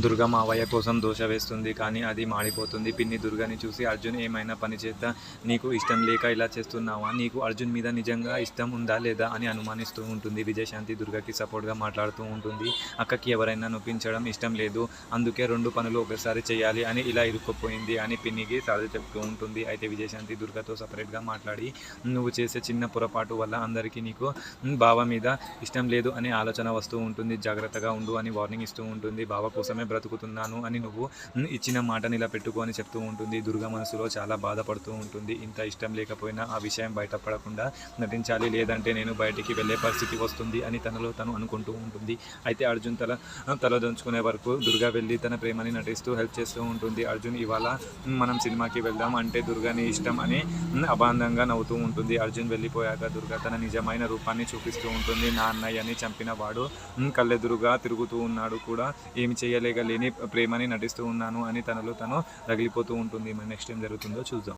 దుర్గ మావయ్య కోసం దోశ వేస్తుంది, కానీ అది మాడిపోతుంది. పిన్ని దుర్గని చూసి అర్జున్ ఏమైనా పని చేద్దా, నీకు ఇష్టం లేక ఇలా చేస్తున్నావా, నీకు అర్జున్ మీద నిజంగా ఇష్టం ఉందా లేదా అని అనుమానిస్తూ ఉంటుంది. విజయశాంతి దుర్గకి సపోర్ట్గా మాట్లాడుతూ ఉంటుంది. అక్కకి ఎవరైనా నొప్పించడం ఇష్టం లేదు, అందుకే 2 పనులు ఒకసారి చేయాలి అని ఇలా ఇరుక్కుపోయింది అని పిన్నికి సర్ది చెప్తూ ఉంటుంది. అయితే విజయశాంతి దుర్గతో సపరేట్గా మాట్లాడి, నువ్వు చేసే చిన్న పొరపాటు వల్ల అందరికీ నీకు బావ మీద ఇష్టం లేదు అనే ఆలోచన వస్తూ ఉంటుంది, జాగ్రత్తగా ఉండు అని వార్నింగ్ ఇస్తూ ఉంటుంది. బావ కోసమే బ్రతుకుతున్నాను అని నువ్వు ఇచ్చిన మాట నిలబెట్టుకో అని చెప్తూ ఉంటుంది. దుర్గ మనసులో చాలా బాధపడుతూ ఉంటుంది. ఇంత ఇష్టం లేకపోయినా ఆ విషయం బయటపడకుండా నటించాలి, లేదంటే నేను బయటికి వెళ్ళే పరిస్థితి వస్తుంది అని తనలో తను అనుకుంటూ ఉంటుంది. అయితే అర్జున్ తలదొంచుకునే వరకు దుర్గ వెళ్ళి తన ప్రేమని నటిస్తూ హెల్ప్ చేస్తూ ఉంటుంది. అర్జున్ ఇవాళ మనం సినిమాకి వెళ్దాం అంటే దుర్గని ఇష్టం అని అబాంధంగా నవ్వుతూ ఉంటుంది. అర్జున్ వెళ్ళిపోయాక దుర్గ తన నిజమైన రూపాన్ని చూపిస్తూ ఉంటుంది. నా అన్నయ్యని చంపిన వాడు కళ్ళెదురుగా తిరుగుతూ ఉన్నాడు కూడా, ఏమి చేయలేక లేని ప్రేమని నటిస్తూ ఉన్నాను అని తనలో తను రగిలిపోతూ ఉంటుంది. మరి నెక్స్ట్ ఏం జరుగుతుందో చూద్దాం.